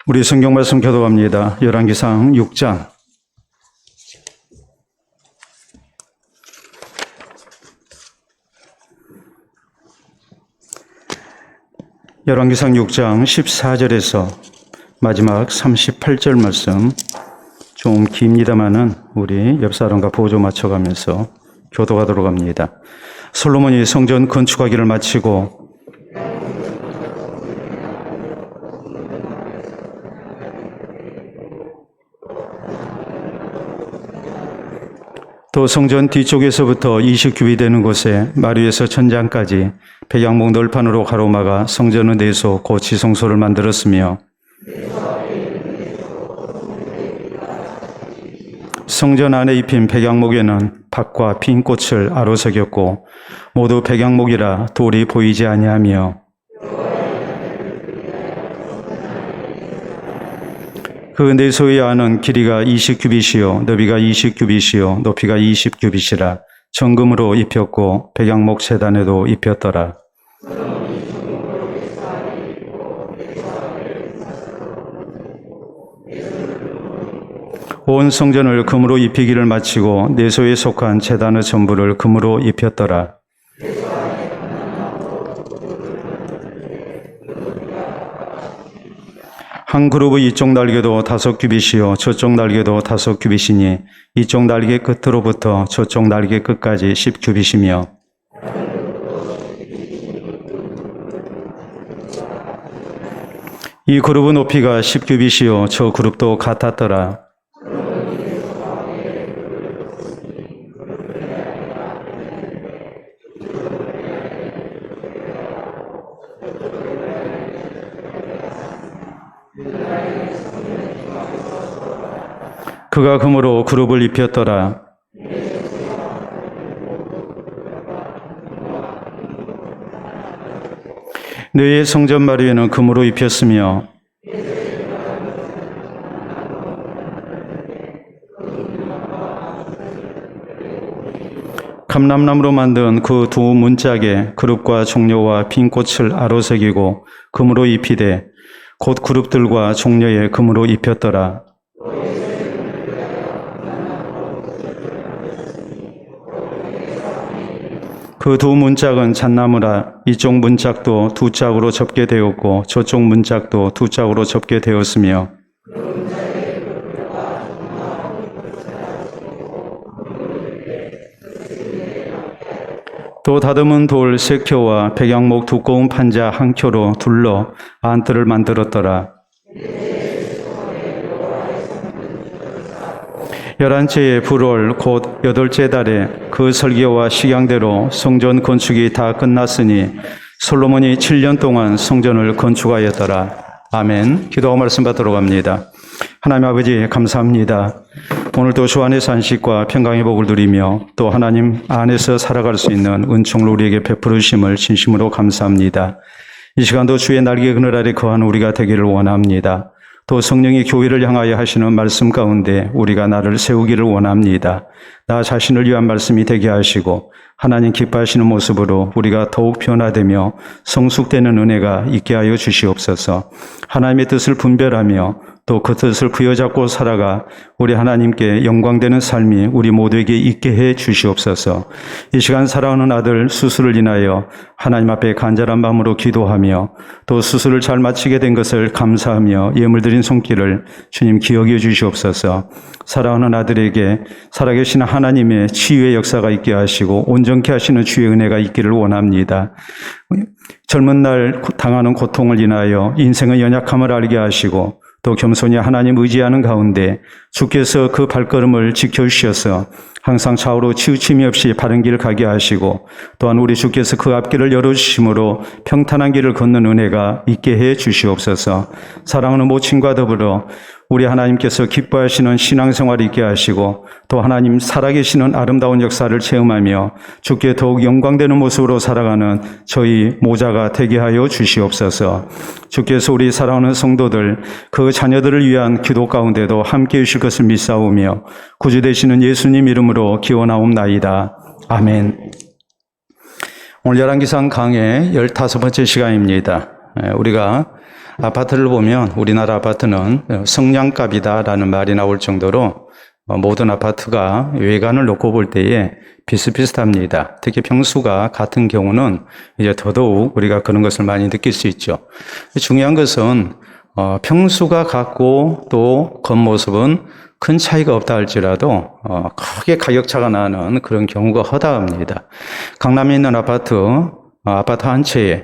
우리 성경 말씀 교독합니다. 열왕기상 6장. 열왕기상 6장 14절에서 마지막 38절 말씀, 좀 깁니다마는 우리 옆 사람과 보조 맞춰가면서 교독하도록 합니다. 솔로몬이 성전 건축하기를 마치고 또 성전 뒤쪽에서부터 20규빗 되는 곳에 마루에서 천장까지 백양목 널판으로 가로막아 성전의 내소 곧 지성소를 만들었으며, 성전 안에 입힌 백양목에는 밭과 핀 꽃을 아로새겼고 모두 백양목이라 돌이 보이지 아니하며, 그 내소의 안은 길이가 20규빗이요 너비가 20규빗이요 높이가 20규빗이라 정금으로 입혔고 백양목 제단에도 입혔더라. 온 성전을 금으로 입히기를 마치고 내소에 속한 제단의 전부를 금으로 입혔더라. 한 그룹의 이쪽 날개도 5규빗이요 저쪽 날개도 5규빗이니 이쪽 날개 끝으로부터 저쪽 날개 끝까지 10규빗이며, 이 그룹의 높이가 10규빗이요 저 그룹도 같았더라. 그가 금으로 그룹을 입혔더라. 뇌의 성전 마루에는 금으로 입혔으며, 감람나무로 만든 그 두 문짝에 그룹과 종려와 핀 꽃을 아로새기고 금으로 입히되 곧 그룹들과 종려에 금으로 입혔더라. 그 두 문짝은 잣나무라. 이쪽 문짝도 두 짝으로 접게 되었고 저쪽 문짝도 두 짝으로 접게 되었으며, 또 다듬은 돌 3켜와 백양목 두꺼운 판자 1켜로 둘러 안뜰을 만들었더라. 11채의 불월 곧 8째 달에 그 설계와 식양대로 성전 건축이 다 끝났으니 솔로몬이 7년 동안 성전을 건축하였더라. 아멘. 기도하고 말씀 받도록 합니다. 하나님 아버지 감사합니다. 오늘도 주 안에서 안식과 평강의 복을 누리며 또 하나님 안에서 살아갈 수 있는 은총을 우리에게 베풀으심을 진심으로 감사합니다. 이 시간도 주의 날개 그늘 아래 거하는 우리가 되기를 원합니다. 또 성령이 교회를 향하여 하시는 말씀 가운데 우리가 나를 세우기를 원합니다. 나 자신을 위한 말씀이 되게 하시고 하나님 기뻐하시는 모습으로 우리가 더욱 변화되며 성숙되는 은혜가 있게 하여 주시옵소서. 하나님의 뜻을 분별하며 또 그 뜻을 부여잡고 살아가 우리 하나님께 영광되는 삶이 우리 모두에게 있게 해 주시옵소서. 이 시간 사랑하는 아들 수술을 인하여 하나님 앞에 간절한 마음으로 기도하며 또 수술을 잘 마치게 된 것을 감사하며 예물 드린 손길을 주님 기억해 주시옵소서. 사랑하는 아들에게 살아계신 하나님의 치유의 역사가 있게 하시고 온전케 하시는 주의 은혜가 있기를 원합니다. 젊은 날 당하는 고통을 인하여 인생의 연약함을 알게 하시고 또 겸손히 하나님 의지하는 가운데 주께서 그 발걸음을 지켜주셔서 항상 좌우로 치우침이 없이 바른 길을 가게 하시고 또한 우리 주께서 그 앞길을 열어주심으로 평탄한 길을 걷는 은혜가 있게 해 주시옵소서. 사랑하는 모친과 더불어 우리 하나님께서 기뻐하시는 신앙생활이 있게 하시고 또 하나님 살아계시는 아름다운 역사를 체험하며 주께 더욱 영광되는 모습으로 살아가는 저희 모자가 되게 하여 주시옵소서. 주께서 우리 사랑하는 성도들 그 자녀들을 위한 기도 가운데도 함께해 주실 것을 믿사오며 구주 되시는 예수님 이름으로 기원하옵나이다. 아멘. 오늘 열왕기상 강의 15번째 시간입니다. 우리가 아파트를 보면 우리나라 아파트는 성냥갑이다라는 말이 나올 정도로 모든 아파트가 외관을 놓고 볼 때에 비슷비슷합니다. 특히 평수가 같은 경우는 이제 더더욱 우리가 그런 것을 많이 느낄 수 있죠. 중요한 것은 평수가 같고 또 겉모습은 큰 차이가 없다 할지라도 크게 가격차가 나는 그런 경우가 허다합니다. 강남에 있는 아파트 한 채에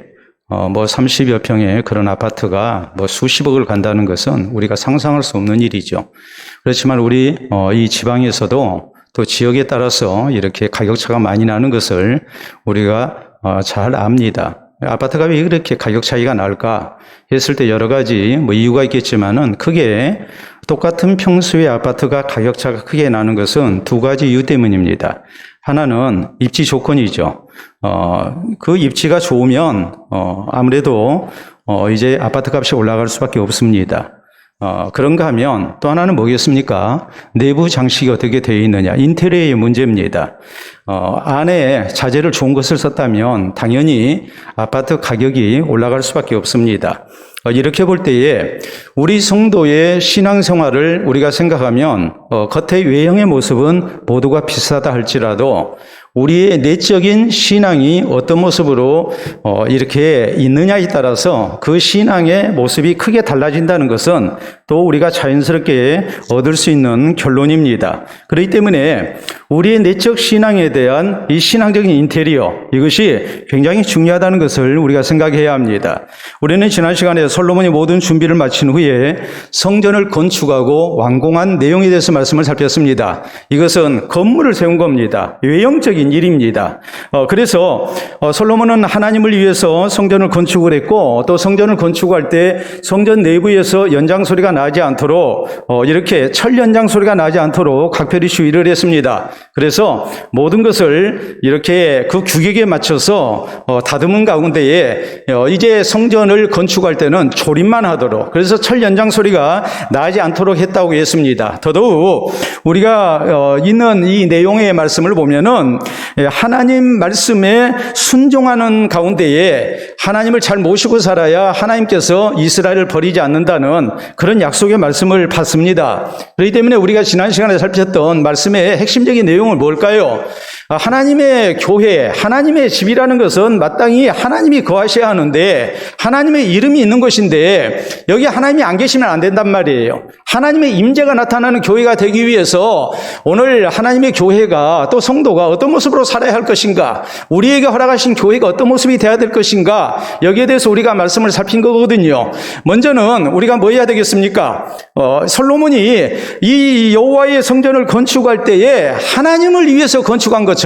30여 평의 그런 아파트가 수십억을 간다는 것은 우리가 상상할 수 없는 일이죠. 그렇지만 우리 이 지방에서도 또 지역에 따라서 이렇게 가격차가 많이 나는 것을 우리가 잘 압니다. 아파트가 왜 이렇게 가격 차이가 날까 했을 때 여러 가지 이유가 있겠지만은 크게 똑같은 평수의 아파트가 가격 차가 크게 나는 것은 두 가지 이유 때문입니다. 하나는 입지 조건이죠. 그 입지가 좋으면 아무래도 이제 아파트 값이 올라갈 수밖에 없습니다. 그런가 하면 또 하나는 뭐겠습니까? 내부 장식이 어떻게 되어 있느냐. 인테리어의 문제입니다. 안에 자재를 좋은 것을 썼다면 당연히 아파트 가격이 올라갈 수밖에 없습니다. 이렇게 볼 때에 우리 성도의 신앙생활을 우리가 생각하면 겉의 외형의 모습은 모두가 비슷하다 할지라도 우리의 내적인 신앙이 어떤 모습으로 이렇게 있느냐에 따라서 그 신앙의 모습이 크게 달라진다는 것은 또 우리가 자연스럽게 얻을 수 있는 결론입니다. 그렇기 때문에 우리의 내적 신앙에 대한 이 신앙적인 인테리어, 이것이 굉장히 중요하다는 것을 우리가 생각해야 합니다. 우리는 지난 시간에 솔로몬이 모든 준비를 마친 후에 성전을 건축하고 완공한 내용에 대해서 말씀을 살폈습니다. 이것은 건물을 세운 겁니다. 외형적인 일입니다. 그래서 솔로몬은 하나님을 위해서 성전을 건축을 했고 또 성전을 건축할 때 성전 내부에서 연장 소리가 나지 않도록 이렇게 철 연장 소리가 나지 않도록 각별히 주의를 했습니다. 그래서 모든 것을 이렇게 그 규격에 맞춰서 다듬은 가운데에 이제 성전을 건축할 때는 조립만 하도록, 그래서 철 연장 소리가 나지 않도록 했다고 했습니다. 더더욱 우리가 있는 이 내용의 말씀을 보면은 하나님 말씀에 순종하는 가운데에 하나님을 잘 모시고 살아야 하나님께서 이스라엘을 버리지 않는다는 그런 약속의 말씀을 받습니다. 그렇기 때문에 우리가 지난 시간에 살폈던 말씀의 핵심적인 내용은 뭘까요? 하나님의 교회, 하나님의 집이라는 것은 마땅히 하나님이 거하셔야 하는데 하나님의 이름이 있는 것인데 여기 하나님이 안 계시면 안 된단 말이에요. 하나님의 임재가 나타나는 교회가 되기 위해서 오늘 하나님의 교회가 또 성도가 어떤 모습으로 살아야 할 것인가, 우리에게 허락하신 교회가 어떤 모습이 되어야 될 것인가, 여기에 대해서 우리가 말씀을 살핀 거거든요. 먼저는 우리가 뭐 해야 되겠습니까? 솔로몬이 이 여호와의 성전을 건축할 때에 하나님을 위해서 건축한 것처럼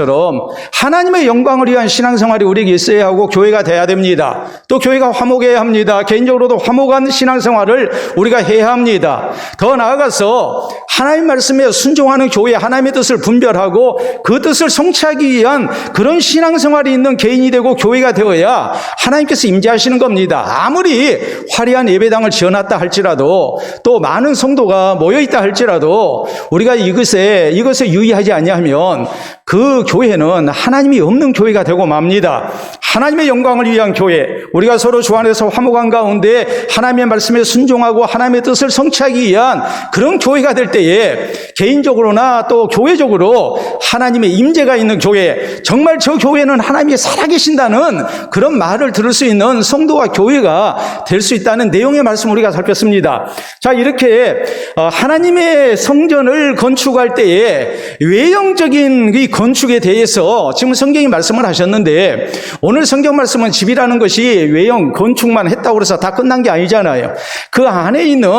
하나님의 영광을 위한 신앙생활이 우리에게 있어야 하고 교회가 돼야 됩니다. 또 교회가 화목해야 합니다. 개인적으로도 화목한 신앙생활을 우리가 해야 합니다. 더 나아가서 하나님 말씀에 순종하는 교회, 하나님의 뜻을 분별하고 그 뜻을 성취하기 위한 그런 신앙생활이 있는 개인이 되고 교회가 되어야 하나님께서 임재하시는 겁니다. 아무리 화려한 예배당을 지어놨다 할지라도 또 많은 성도가 모여있다 할지라도 우리가 이것에 유의하지 아니하면 그 교회는 하나님이 없는 교회가 되고 맙니다. 하나님의 영광을 위한 교회, 우리가 서로 주 안에서 화목한 가운데 하나님의 말씀에 순종하고 하나님의 뜻을 성취하기 위한 그런 교회가 될 때에 개인적으로나 또 교회적으로 하나님의 임재가 있는 교회, 정말 저 교회는 하나님이 살아계신다는 그런 말을 들을 수 있는 성도와 교회가 될 수 있다는 내용의 말씀 우리가 살폈습니다. 자, 이렇게 하나님의 성전을 건축할 때에 외형적인 이 건축에 대해서 지금 성경이 말씀을 하셨는데, 오늘 성경 말씀은 집이라는 것이 외형 건축만 했다고 해서 다 끝난 게 아니잖아요. 그 안에 있는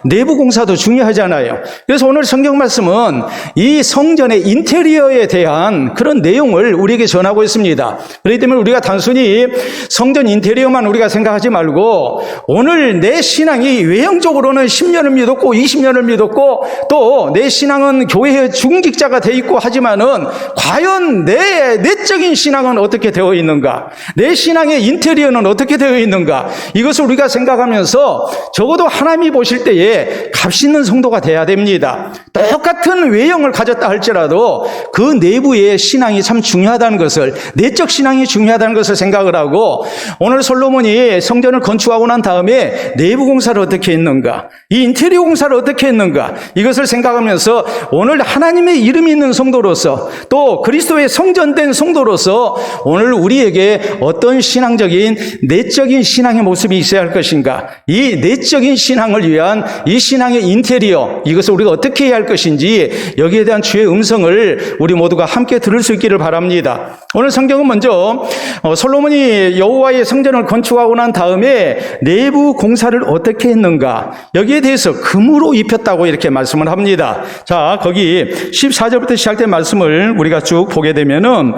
내부 공사도 중요하잖아요. 그래서 오늘 성경 말씀은 이 성전의 인테리어에 대한 그런 내용을 우리에게 전하고 있습니다. 그렇기 때문에 우리가 단순히 성전 인테리어만 우리가 생각하지 말고 오늘 내 신앙이 외형적으로는 10년을 믿었고 20년을 믿었고 또 내 신앙은 교회의 중직자가 돼 있고 하지만은 과연 내 내적인 신앙은 어떻게 되어 있는가? 내 신앙의 인테리어는 어떻게 되어 있는가? 이것을 우리가 생각하면서 적어도 하나님이 보실 때에 값있는 성도가 돼야 됩니다. 똑같은 외형을 가졌다 할지라도 그 내부의 신앙이 참 중요하다는 것을, 내적 신앙이 중요하다는 것을 생각을 하고, 오늘 솔로몬이 성전을 건축하고 난 다음에 내부 공사를 어떻게 했는가, 이 인테리어 공사를 어떻게 했는가, 이것을 생각하면서 오늘 하나님의 이름이 있는 성도로서, 또 그리스도의 성전된 성도로서 오늘 우리에게 어떤 신앙적인 내적인 신앙의 모습이 있어야 할 것인가, 이 내적인 신앙을 위한 이 신앙의 인테리어, 이것을 우리가 어떻게 해야 할 것인지, 여기에 대한 주의 음성을 우리 모두가 함께 들을 수 있기를 바랍니다. 오늘 성경은 먼저 솔로몬이 여호와의 성전을 건축하고 난 다음에 내부 공사를 어떻게 했는가, 여기에 대해서 금으로 입혔다고 이렇게 말씀을 합니다. 자, 거기 14절부터 시작된 말씀을 우리가 쭉 보게 되면은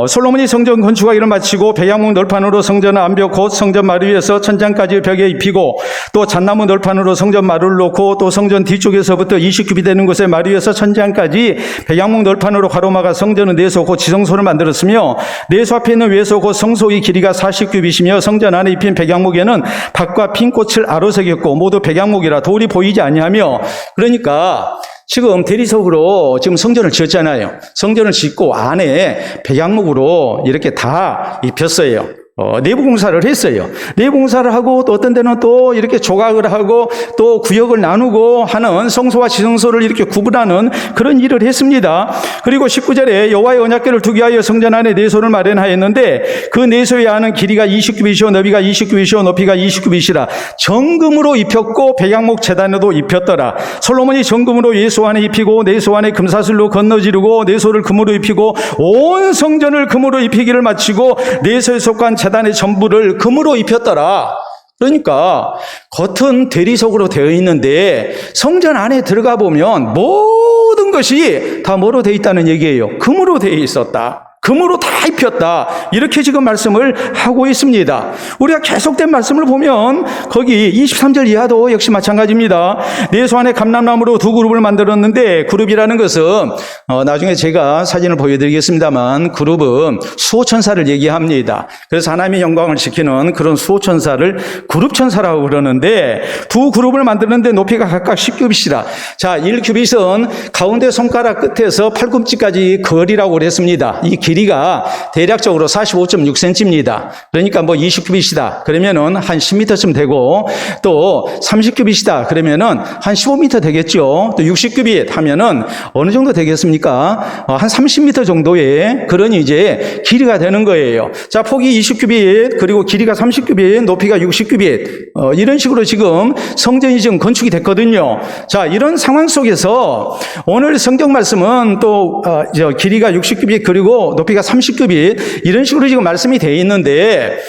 솔로몬이 성전 건축하기를 마치고 백양목 널판으로 성전 암벽 곧 성전 마루 위에서 천장까지 벽에 입히고, 또 잣나무 널판으로 성전 마루를 놓고, 또 성전 뒤쪽에서부터 20규빗 되는 곳에 마루 위에서 천장까지 백양목 널판으로 가로막아 성전은 내소 곧 지성소를 만들었으며, 내소 앞에 있는 외소 곧 성소의 길이가 40규빗이며 성전 안에 입힌 백양목에는 밭과 핀 꽃을 아로새겼고 모두 백양목이라 돌이 보이지 아니하며. 그러니까 지금 대리석으로 지금 성전을 지었잖아요. 성전을 짓고 안에 백양목으로 이렇게 다 입혔어요. 내부 공사를 했어요. 내부 공사를 하고, 또 어떤 데는 또 이렇게 조각을 하고 또 구역을 나누고 하는, 성소와 지성소를 이렇게 구분하는 그런 일을 했습니다. 그리고 19절에 여호와의 언약궤를 두기 위하여 성전 안에 내소를 마련하였는데, 그 내소의 안은 길이가 20규빗이요 너비가 20규빗이요 높이가 20규빗이라 정금으로 입혔고 백양목 제단에도 입혔더라. 솔로몬이 정금으로 예소 안에 입히고 내소 안에 금사슬로 건너지르고 내소를 금으로 입히고 온 성전을 금으로 입히기를 마치고 내소에 속한 제단의 전부를 금으로 입혔더라. 그러니까 겉은 대리석으로 되어 있는데 성전 안에 들어가 보면 모든 것이 다 뭐로 되어 있다는 얘기예요. 금으로 되어 있었다. 금으로 다 입혔다. 이렇게 지금 말씀을 하고 있습니다. 우리가 계속된 말씀을 보면 거기 23절 이하도 역시 마찬가지입니다. 내소 안에 감람나무로 두 그룹을 만들었는데, 그룹이라는 것은 나중에 제가 사진을 보여드리겠습니다만, 그룹은 수호천사를 얘기합니다. 그래서 하나님의 영광을 지키는 그런 수호천사를 그룹천사라고 그러는데, 두 그룹을 만드는데 높이가 각각 10규빗이라. 자, 1규빗은 가운데 손가락 끝에서 팔꿈치까지 거리라고 그랬습니다. 이 길이가 대략적으로 45.6cm입니다. 그러니까 뭐 20규빗이다 그러면은 한 10m쯤 되고, 또 30규빗이다 그러면은 한 15m 되겠죠. 또 60규빗 하면은 어느 정도 되겠습니까? 한 30m 정도의 그런 이제 길이가 되는 거예요. 자, 폭이 20규빗, 그리고 길이가 30규빗, 높이가 60규빗, 이런 식으로 지금 성전이 지금 건축이 됐거든요. 자, 이런 상황 속에서 오늘 성경 말씀은 또 길이가 60규빗 그리고 높이가 30규빗 이런 식으로 지금 말씀이 되어 있는데,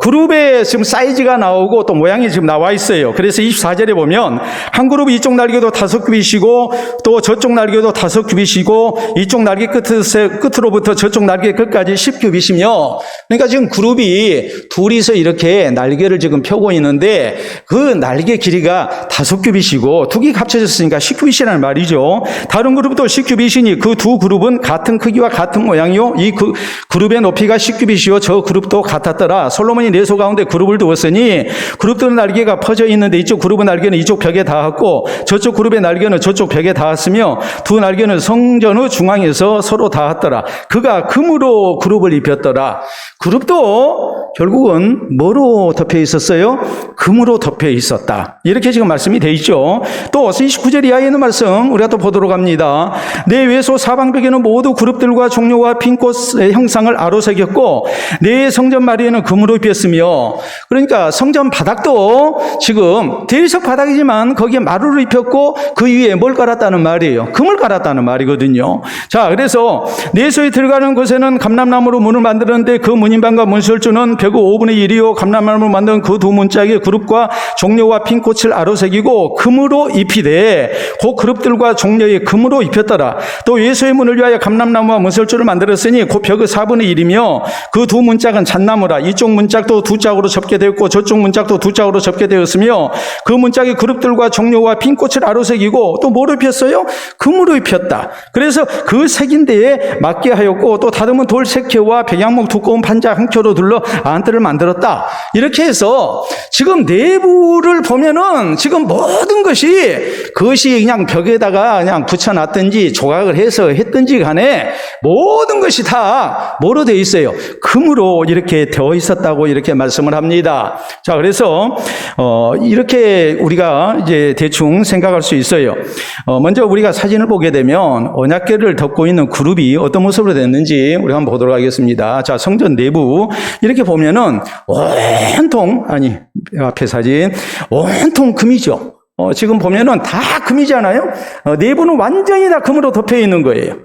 그룹의 지금 사이즈가 나오고 또 모양이 지금 나와 있어요. 그래서 24절에 보면 한 그룹 이쪽 날개도 5규빗이고 또 저쪽 날개도 5규빗이고 이쪽 날개 끝으로부터 저쪽 날개 끝까지 10규빗이며, 그러니까 지금 그룹이 둘이서 이렇게 날개를 지금 펴고 있는데, 그 날개 길이가 5규빗이고 두 개가 합쳐졌으니까 10규빗이라는 말이죠. 다른 그룹도 10규빗이니 그 두 그룹은 같은 크기와 같은 모양이요, 이 그룹의 높이가 10규빗이요 저 그룹도 같았더라. 솔로몬이 내소 가운데 그룹을 두었으니 그룹들은 날개가 퍼져 있는데 이쪽 그룹의 날개는 이쪽 벽에 닿았고 저쪽 그룹의 날개는 저쪽 벽에 닿았으며 두 날개는 성전의 중앙에서 서로 닿았더라. 그가 금으로 그룹을 입혔더라. 그룹도 결국은 뭐로 덮여 있었어요? 금으로 덮여 있었다. 이렇게 지금 말씀이 돼 있죠. 또 29절 이하에 있는 말씀 우리가 또 보도록 합니다. 내 외소 사방벽에는 모두 그룹들과 종려와 핀꽃의 형상을 아로새겼고 내 성전 마루에는 금으로 입혔으며, 그러니까 성전 바닥도 지금 대리석 바닥이지만 거기에 마루를 입혔고 그 위에 뭘 깔았다는 말이에요? 금을 깔았다는 말이거든요. 자, 그래서 내소에 들어가는 곳에는 감람나무로 문을 만들었는데 그 문인방과 문설주는 벽의 5분의 1이요 감람나무로 만든 그 두 문짝에 그룹과 종려와 핀꽃을 아로새기고 금으로 입히되 그 그룹들과 종려에 금으로 입혔더라. 또 외소의 문을 위하여 감람나무와 문설주를 만들었으니 되었으니 곧 벽의 4분의 1이며 그 두 문짝은 잣나무라. 이쪽 문짝도 두 짝으로 접게 되었고 저쪽 문짝도 두 짝으로 접게 되었으며 그 문짝이 그룹들과 종려와 핀 꽃을 아로새기고 또 뭐로 입혔어요? 금으로 입혔다. 그래서 그 색인 데에 맞게 하였고 또 다듬은 돌 3켜와 백양목 두꺼운 판자 한 켜로 둘러 안뜰을 만들었다. 이렇게 해서 지금 내부를 보면은 지금 모든 그것이 그냥 벽에다가 그냥 붙여놨든지 조각을 해서 했든지 간에 모든 것이 다 뭐로 되어 있어요? 금으로 이렇게 되어 있었다고 이렇게 말씀을 합니다. 자, 그래서 이렇게 우리가 이제 대충 생각할 수 있어요. 먼저 우리가 사진을 보게 되면 언약궤를 덮고 있는 그룹이 어떤 모습으로 됐는지 우리가 한번 보도록 하겠습니다. 자, 성전 내부 이렇게 보면은 온통 앞에 사진 온통 금이죠. 지금 보면은 다 금이잖아요. 내부는 완전히 다 금으로 덮여 있는 거예요.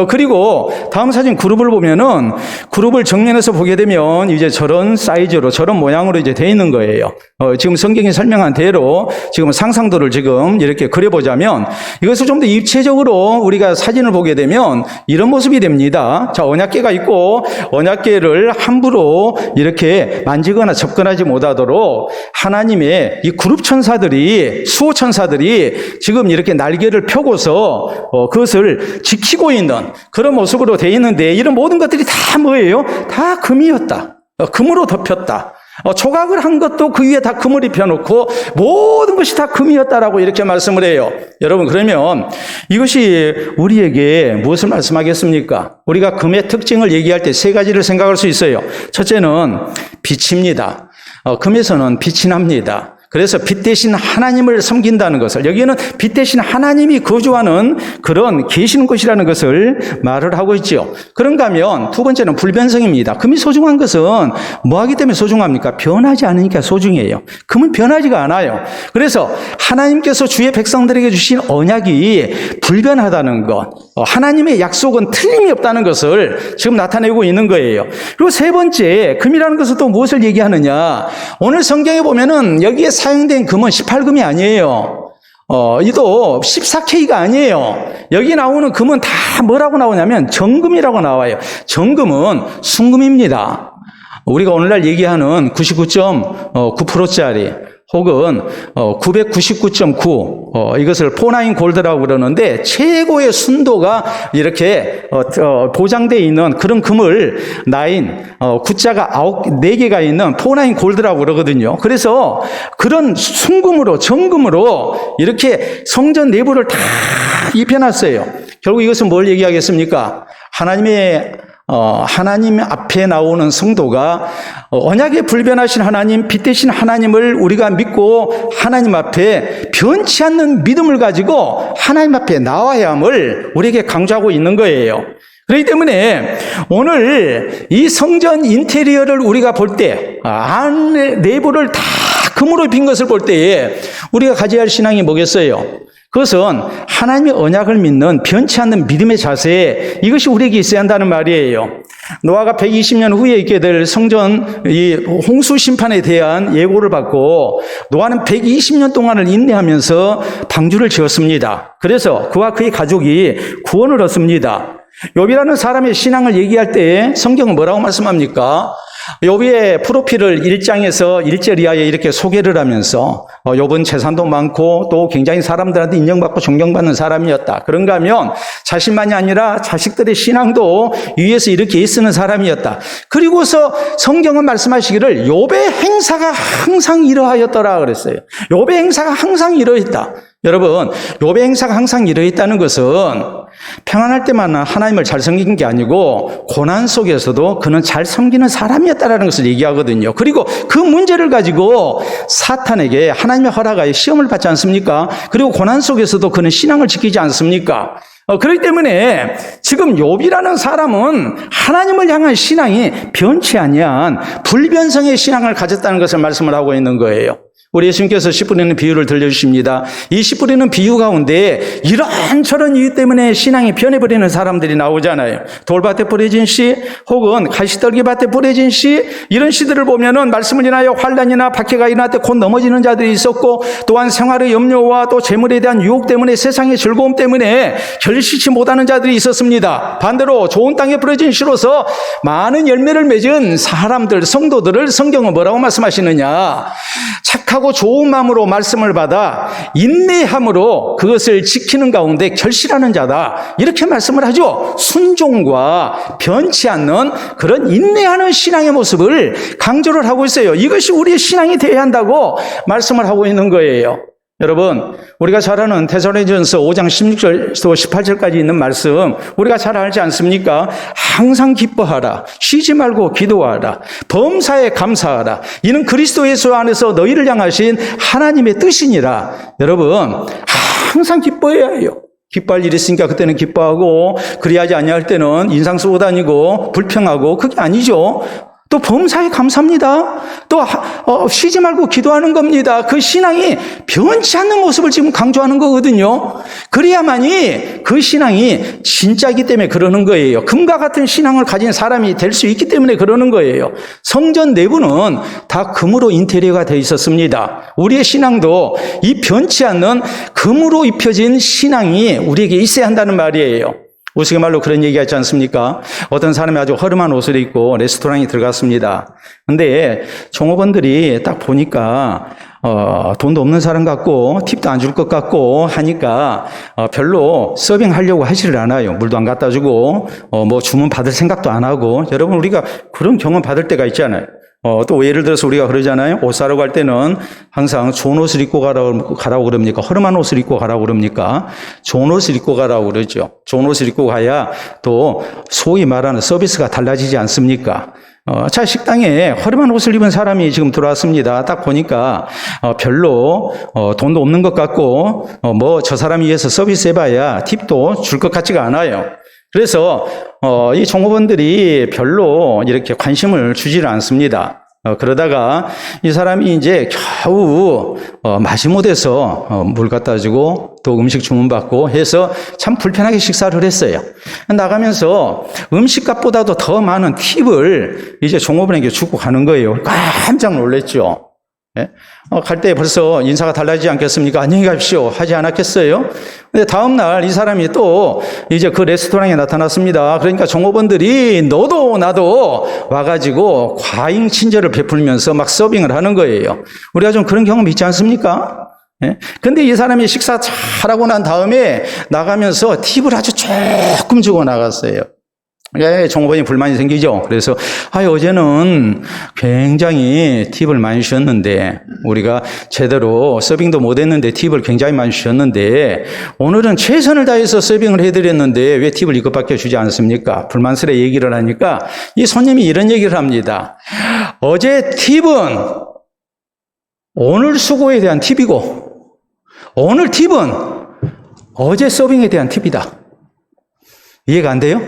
그리고 다음 사진 그룹을 보면은 그룹을 정면에서 보게 되면 이제 저런 사이즈로 저런 모양으로 이제 되어 있는 거예요. 지금 성경이 설명한 대로 지금 상상도를 지금 이렇게 그려보자면 이것을 좀 더 입체적으로 우리가 사진을 보게 되면 이런 모습이 됩니다. 자, 언약궤가 있고 언약궤를 함부로 이렇게 만지거나 접근하지 못하도록 하나님의 이 그룹 천사들이 수호 천사들이 지금 이렇게 날개를 펴고서 그것을 지키고 있는 그런 모습으로 되어 있는데 이런 모든 것들이 다 뭐예요? 다 금이었다. 금으로 덮였다. 조각을 한 것도 그 위에 다 금을 입혀놓고 모든 것이 다 금이었다라고 이렇게 말씀을 해요. 여러분, 그러면 이것이 우리에게 무엇을 말씀하겠습니까? 우리가 금의 특징을 얘기할 때 3가지를 생각할 수 있어요. 첫째는 빛입니다. 금에서는 빛이 납니다. 그래서 빛 대신 하나님을 섬긴다는 것을, 여기에는 빛 대신 하나님이 거주하는 그런 계시는 곳이라는 것을 말을 하고 있죠. 그런가 하면 두 번째는 불변성입니다. 금이 소중한 것은 뭐하기 때문에 소중합니까? 변하지 않으니까 소중해요. 금은 변하지가 않아요. 그래서 하나님께서 주의 백성들에게 주신 언약이 불변하다는 것, 하나님의 약속은 틀림이 없다는 것을 지금 나타내고 있는 거예요. 그리고 세 번째, 금이라는 것은 또 무엇을 얘기하느냐? 오늘 성경에 보면은 여기에 사용된 금은 18금이 아니에요. 이도 14K가 아니에요. 여기 나오는 금은 다 뭐라고 나오냐면 정금이라고 나와요. 정금은 순금입니다. 우리가 오늘날 얘기하는 99.9%짜리 혹은 999.9 이것을 포나인 골드라고 그러는데 최고의 순도가 이렇게 보장되어 있는 그런 금을 구자가 4개가 있는 포나인 골드라고 그러거든요. 그래서 그런 순금으로 정금으로 이렇게 성전 내부를 다 입혀놨어요. 결국 이것은 뭘 얘기하겠습니까? 하나님 앞에 나오는 성도가 언약에 불변하신 하나님, 빛 대신 하나님을 우리가 믿고 하나님 앞에 변치 않는 믿음을 가지고 하나님 앞에 나와야 함을 우리에게 강조하고 있는 거예요. 그렇기 때문에 오늘 이 성전 인테리어를 우리가 볼 때, 안 내부를 다 금으로 빈 것을 볼 때에 우리가 가져야 할 신앙이 뭐겠어요? 그것은 하나님의 언약을 믿는 변치 않는 믿음의 자세, 이것이 우리에게 있어야 한다는 말이에요. 노아가 120년 후에 있게 될 성전 이 홍수 심판에 대한 예고를 받고 노아는 120년 동안을 인내하면서 방주를 지었습니다. 그래서 그와 그의 가족이 구원을 얻습니다. 욥이라는 사람의 신앙을 얘기할 때 성경은 뭐라고 말씀합니까? 욥의 프로필을 1장에서 1절 이하에 이렇게 소개를 하면서 욥은 재산도 많고 또 굉장히 사람들한테 인정받고 존경받는 사람이었다. 그런가 하면 자신만이 아니라 자식들의 신앙도 위에서 이렇게 애쓰는 사람이었다. 그리고서 성경은 말씀하시기를 욥의 행사가 항상 이러하였더라 그랬어요. 욥의 행사가 항상 이러했다. 여러분, 욥의 행사가 항상 이러했다는 것은 평안할 때만 하나님을 잘 섬긴 게 아니고 고난 속에서도 그는 잘 섬기는 사람이었다는 것을 얘기하거든요. 그리고 그 문제를 가지고 사탄에게 하나님의 허락하에 시험을 받지 않습니까? 그리고 고난 속에서도 그는 신앙을 지키지 않습니까? 그렇기 때문에 지금 욥이라는 사람은 하나님을 향한 신앙이 변치 아니한 불변성의 신앙을 가졌다는 것을 말씀을 하고 있는 거예요. 우리 예수님께서 씨 뿌리는 비유를 들려주십니다. 이 씨 뿌리는 비유 가운데 이런저런 이유 때문에 신앙이 변해버리는 사람들이 나오잖아요. 돌밭에 뿌려진 씨, 혹은 가시떨기밭에 뿌려진 씨, 이런 씨들을 보면은 말씀을 인하여 환난이나 박해가 일어날 때 곧 넘어지는 자들이 있었고, 또한 생활의 염려와 또 재물에 대한 유혹 때문에, 세상의 즐거움 때문에 결실치 못하는 자들이 있었습니다. 반대로 좋은 땅에 뿌려진 씨로서 많은 열매를 맺은 사람들, 성도들을 성경은 뭐라고 말씀하시느냐? 착하고 좋은 마음으로 말씀을 받아 인내함으로 그것을 지키는 가운데 결실하는 자다, 이렇게 말씀을 하죠. 순종과 변치 않는 그런 인내하는 신앙의 모습을 강조를 하고 있어요. 이것이 우리의 신앙이 되어야 한다고 말씀을 하고 있는 거예요. 여러분, 우리가 잘 아는 데살로니가전서 5장 16절에서 18절까지 있는 말씀 우리가 잘 알지 않습니까? 항상 기뻐하라, 쉬지 말고 기도하라, 범사에 감사하라, 이는 그리스도 예수 안에서 너희를 향하신 하나님의 뜻이니라. 여러분, 항상 기뻐해야 해요. 기뻐할 일이 있으니까 그때는 기뻐하고, 그리하지 아니할 때는 인상 쓰고 다니고 불평하고, 그게 아니죠. 또 범사에 감사합니다. 또 쉬지 말고 기도하는 겁니다. 그 신앙이 변치 않는 모습을 지금 강조하는 거거든요. 그래야만이 그 신앙이 진짜이기 때문에 그러는 거예요. 금과 같은 신앙을 가진 사람이 될 수 있기 때문에 그러는 거예요. 성전 내부는 다 금으로 인테리어가 되어 있었습니다. 우리의 신앙도 이 변치 않는 금으로 입혀진 신앙이 우리에게 있어야 한다는 말이에요. 우스갯말로 그런 얘기 하지 않습니까? 어떤 사람이 아주 허름한 옷을 입고 레스토랑에 들어갔습니다. 근데 종업원들이 딱 보니까 돈도 없는 사람 같고 팁도 안 줄 것 같고 하니까 별로 서빙하려고 하지를 않아요. 물도 안 갖다 주고 뭐 주문 받을 생각도 안 하고. 여러분, 우리가 그런 경험 받을 때가 있잖아요. 또 예를 들어서 우리가 그러잖아요. 옷 사러 갈 때는 항상 좋은 옷을 입고 가라고 그럽니까? 허름한 옷을 입고 가라고 그럽니까? 좋은 옷을 입고 가라고 그러죠. 좋은 옷을 입고 가야 또 소위 말하는 서비스가 달라지지 않습니까? 자, 식당에 허름한 옷을 입은 사람이 지금 들어왔습니다. 딱 보니까 별로 돈도 없는 것 같고 뭐 저 사람이 위해서 서비스 해봐야 팁도 줄 것 같지가 않아요. 그래서 이 종업원들이 별로 이렇게 관심을 주지를 않습니다. 그러다가 이 사람이 이제 겨우 마지못해서 물 갖다 주고 또 음식 주문받고 해서 참 불편하게 식사를 했어요. 나가면서 음식값보다도 더 많은 팁을 이제 종업원에게 주고 가는 거예요. 깜짝 놀랐죠. 예? 갈 때 벌써 인사가 달라지지 않겠습니까? 안녕히 가십시오 하지 않았겠어요? 근데 다음날 이 사람이 또 이제 그 레스토랑에 나타났습니다. 그러니까 종업원들이 너도 나도 와가지고 과잉 친절을 베풀면서 막 서빙을 하는 거예요. 우리가 좀 그런 경험 있지 않습니까? 예? 근데 이 사람이 식사 잘하고 난 다음에 나가면서 팁을 아주 조금 주고 나갔어요. 종업원이 불만이 생기죠. 그래서 어제는 굉장히 팁을 많이 주셨는데, 우리가 제대로 서빙도 못했는데 팁을 굉장히 많이 주셨는데, 오늘은 최선을 다해서 서빙을 해드렸는데 왜 팁을 이것밖에 주지 않습니까? 불만스레 얘기를 하니까 이 손님이 이런 얘기를 합니다. 어제 팁은 오늘 수고에 대한 팁이고, 오늘 팁은 어제 서빙에 대한 팁이다. 이해가 안 돼요?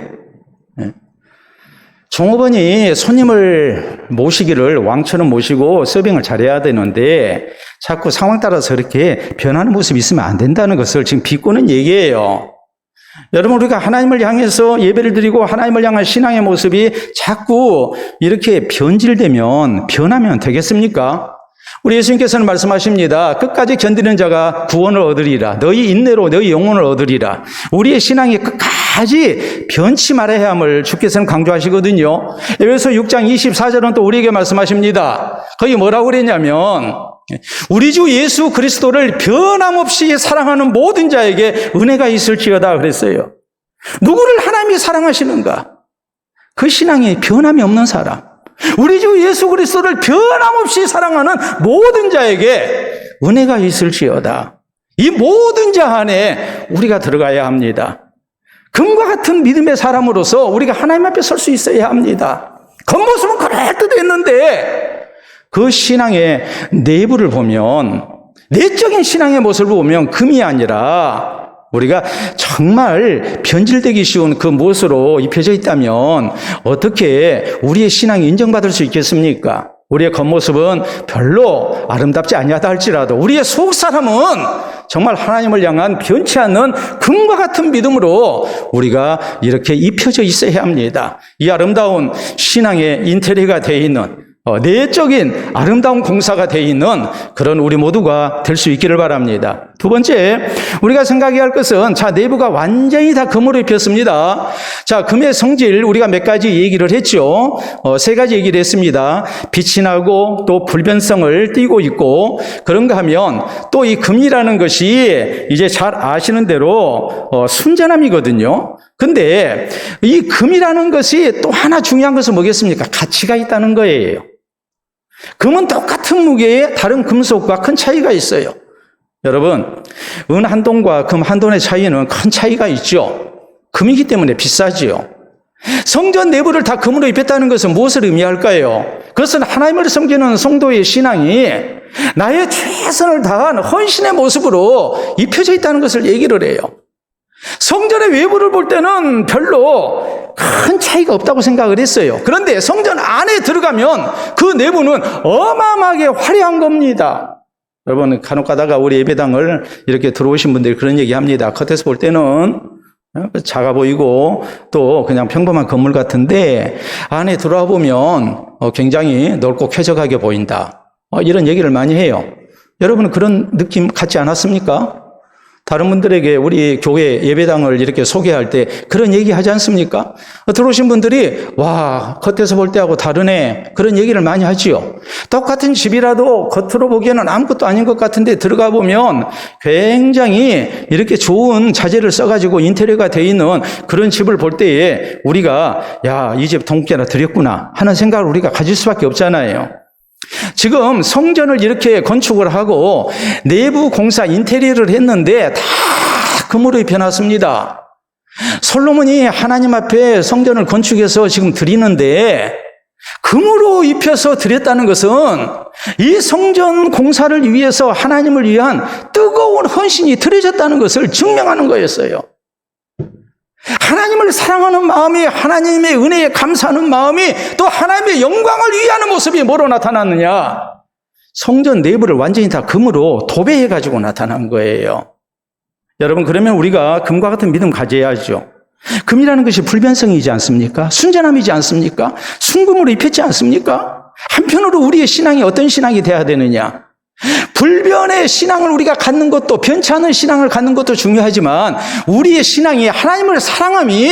종업원이 손님을 모시기를 왕처럼 모시고 서빙을 잘해야 되는데 자꾸 상황 따라서 그렇게 변하는 모습이 있으면 안 된다는 것을 지금 비꼬는 얘기예요. 여러분, 우리가 하나님을 향해서 예배를 드리고 하나님을 향한 신앙의 모습이 자꾸 이렇게 변질되면, 변하면 되겠습니까? 우리 예수님께서는 말씀하십니다. 끝까지 견디는 자가 구원을 얻으리라. 너희 인내로 너희 영혼을 얻으리라. 우리의 신앙이 끝까지 변치 말아야 함을 주께서는 강조하시거든요. 에베소 6장 24절은 또 우리에게 말씀하십니다. 거기 뭐라고 그랬냐면, 우리 주 예수 그리스도를 변함없이 사랑하는 모든 자에게 은혜가 있을지어다 그랬어요. 누구를 하나님이 사랑하시는가? 그 신앙이 변함이 없는 사람. 우리 주 예수 그리스도를 변함없이 사랑하는 모든 자에게 은혜가 있을지어다. 이 모든 자 안에 우리가 들어가야 합니다. 금과 같은 믿음의 사람으로서 우리가 하나님 앞에 설 수 있어야 합니다. 겉모습은 그럴듯했는데 그 신앙의 내부를 보면, 내적인 신앙의 모습을 보면 금이 아니라 우리가 정말 변질되기 쉬운 그 무엇으로 입혀져 있다면 어떻게 우리의 신앙이 인정받을 수 있겠습니까? 우리의 겉모습은 별로 아름답지 아니하다 할지라도 우리의 속 사람은 정말 하나님을 향한 변치 않는 금과 같은 믿음으로 우리가 이렇게 입혀져 있어야 합니다. 이 아름다운 신앙의 인테리어가 되어 있는 내적인 아름다운 공사가 되어 있는 그런 우리 모두가 될 수 있기를 바랍니다. 두 번째, 우리가 생각해야 할 것은 내부가 완전히 다 금으로 입혔습니다. 금의 성질 우리가 몇 가지 얘기를 했죠. 세 가지 얘기를 했습니다. 빛이 나고 또 불변성을 띠고 있고, 그런가 하면 또 이 금이라는 것이 이제 잘 아시는 대로 순전함이거든요. 근데 이 금이라는 것이 또 하나 중요한 것은 뭐겠습니까? 가치가 있다는 거예요. 금은 똑같은 무게에 다른 금속과 큰 차이가 있어요. 여러분, 은 한 돈과 금 한 돈의 차이는 큰 차이가 있죠. 금이기 때문에 비싸지요. 성전 내부를 다 금으로 입혔다는 것은 무엇을 의미할까요? 그것은 하나님을 섬기는 성도의 신앙이 나의 최선을 다한 헌신의 모습으로 입혀져 있다는 것을 얘기를 해요. 성전의 외부를 볼 때는 별로 큰 차이가 없다고 생각을 했어요. 그런데 성전 안에 들어가면 그 내부는 어마어마하게 화려한 겁니다. 여러분, 간혹 가다가 우리 예배당을 이렇게 들어오신 분들이 그런 얘기 합니다. 겉에서 볼 때는 작아 보이고 또 그냥 평범한 건물 같은데 안에 들어와 보면 굉장히 넓고 쾌적하게 보인다. 이런 얘기를 많이 해요. 여러분은 그런 느낌 갖지 않았습니까? 다른 분들에게 우리 교회 예배당을 이렇게 소개할 때 그런 얘기 하지 않습니까? 들어오신 분들이 와, 겉에서 볼 때하고 다르네, 그런 얘기를 많이 하지요. 똑같은 집이라도 겉으로 보기에는 아무것도 아닌 것 같은데 들어가 보면 굉장히 이렇게 좋은 자재를 써가지고 인테리어가 되어 있는 그런 집을 볼 때에 우리가 야, 이 집 돈깨나 드렸구나 하는 생각을 우리가 가질 수밖에 없잖아요. 지금 성전을 이렇게 건축을 하고 내부 공사 인테리어를 했는데 다 금으로 입혀놨습니다. 솔로몬이 하나님 앞에 성전을 건축해서 지금 드리는데 금으로 입혀서 드렸다는 것은 이 성전 공사를 위해서 하나님을 위한 뜨거운 헌신이 드려졌다는 것을 증명하는 거였어요. 하나님을 사랑하는 마음이, 하나님의 은혜에 감사하는 마음이 또 하나님의 영광을 위하는 모습이 뭐로 나타났느냐? 성전 내부를 완전히 다 금으로 도배해가지고 나타난 거예요. 여러분, 그러면 우리가 금과 같은 믿음 가져야죠. 금이라는 것이 불변성이지 않습니까? 순전함이지 않습니까? 순금으로 입혔지 않습니까? 한편으로 우리의 신앙이 어떤 신앙이 돼야 되느냐? 불변의 신앙을 우리가 갖는 것도, 변치 않은 신앙을 갖는 것도 중요하지만 우리의 신앙이 하나님을 사랑함이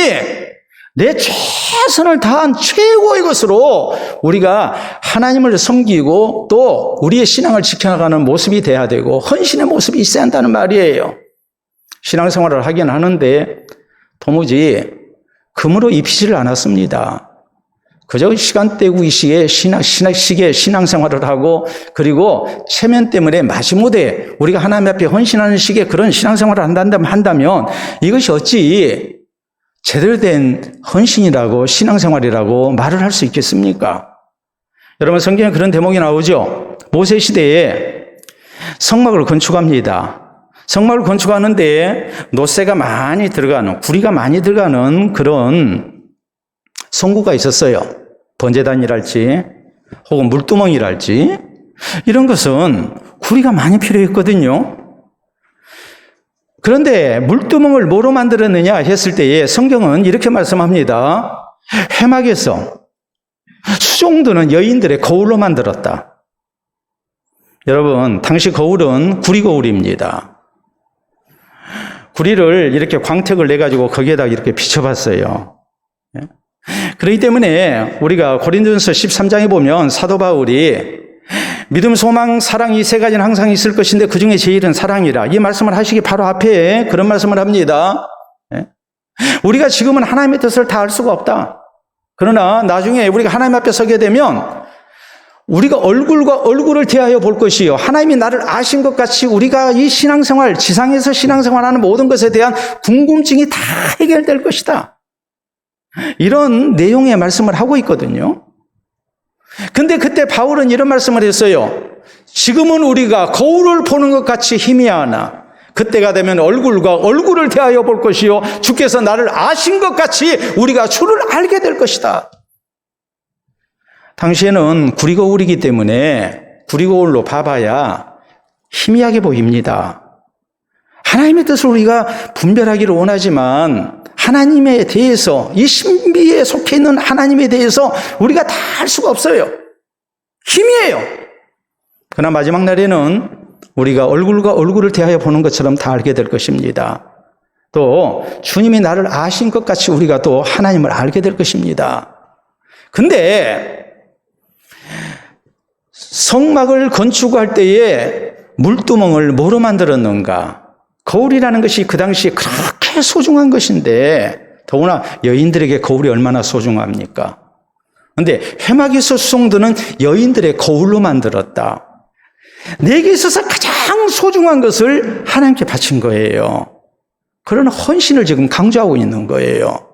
내 최선을 다한 최고의 것으로 우리가 하나님을 섬기고 또 우리의 신앙을 지켜나가는 모습이 돼야 되고 헌신의 모습이 있어야 한다는 말이에요. 신앙생활을 하긴 하는데 도무지 금으로 입히지를 않았습니다. 그저 시간 때우기 시기에 신앙생활을 하고, 그리고 체면 때문에 마지못해 우리가 하나님 앞에 헌신하는 시기에 그런 신앙생활을 한다면 이것이 어찌 제대로 된 헌신이라고 신앙생활이라고 말을 할 수 있겠습니까? 여러분, 성경에 그런 대목이 나오죠. 모세 시대에 성막을 건축합니다. 성막을 건축하는데 노새가 많이 들어가는, 구리가 많이 들어가는 그런 성구가 있었어요. 번제단이랄지 혹은 물두멍이랄지 이런 것은 구리가 많이 필요했거든요. 그런데 물두멍을 뭐로 만들었느냐 했을 때에 성경은 이렇게 말씀합니다. 회막에서 수종드는 여인들의 거울로 만들었다. 여러분, 당시 거울은 구리 거울입니다. 구리를 이렇게 광택을 내가지고 거기에다 이렇게 비춰봤어요. 그렇기 때문에 우리가 고린도전서 13장에 보면 사도 바울이 믿음, 소망, 사랑 이 세 가지는 항상 있을 것인데 그 중에 제일은 사랑이라, 이 말씀을 하시기 바로 앞에 그런 말씀을 합니다. 우리가 지금은 하나님의 뜻을 다 알 수가 없다. 그러나 나중에 우리가 하나님 앞에 서게 되면 우리가 얼굴과 얼굴을 대하여 볼 것이요, 하나님이 나를 아신 것 같이 우리가 이 신앙생활, 지상에서 신앙생활하는 모든 것에 대한 궁금증이 다 해결될 것이다. 이런 내용의 말씀을 하고 있거든요. 근데 그때 바울은 이런 말씀을 했어요. 지금은 우리가 거울을 보는 것 같이 희미하나 그때가 되면 얼굴과 얼굴을 대하여 볼 것이요, 주께서 나를 아신 것 같이 우리가 주를 알게 될 것이다. 당시에는 구리거울이기 때문에 구리거울로 봐봐야 희미하게 보입니다. 하나님의 뜻을 우리가 분별하기를 원하지만 하나님에 대해서, 이 신비에 속해 있는 하나님에 대해서 우리가 다 알 수가 없어요. 희미해요. 그러나 마지막 날에는 우리가 얼굴과 얼굴을 대하여 보는 것처럼 다 알게 될 것입니다. 또 주님이 나를 아신 것 같이 우리가 또 하나님을 알게 될 것입니다. 근데 성막을 건축할 때에 물두멍을 뭐로 만들었는가? 거울이라는 것이 그 당시에 그렇게 소중한 것인데, 더구나 여인들에게 거울이 얼마나 소중합니까? 그런데 회막에서 수송드는 여인들의 거울로 만들었다. 내게 있어서 가장 소중한 것을 하나님께 바친 거예요. 그런 헌신을 지금 강조하고 있는 거예요.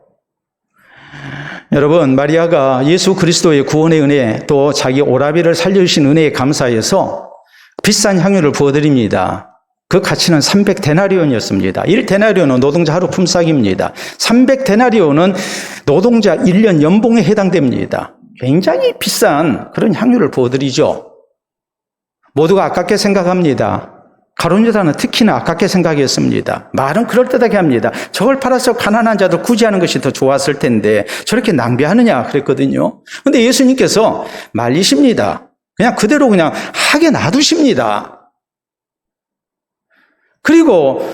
여러분, 마리아가 예수 그리스도의 구원의 은혜, 또 자기 오라비를 살려주신 은혜에 감사해서 비싼 향유를 부어드립니다. 그 가치는 300데나리온이었습니다. 1데나리온은 노동자 하루 품삯입니다. 300데나리온은 노동자 1년 연봉에 해당됩니다. 굉장히 비싼 그런 향유를 부어드리죠. 모두가 아깝게 생각합니다. 가룟 유다는 특히나 아깝게 생각했습니다. 말은 그럴듯하게 합니다. 저걸 팔아서 가난한 자들 구제하는 것이 더 좋았을 텐데 저렇게 낭비하느냐 그랬거든요. 그런데 예수님께서 말리십니다. 그냥 그대로 그냥 하게 놔두십니다. 그리고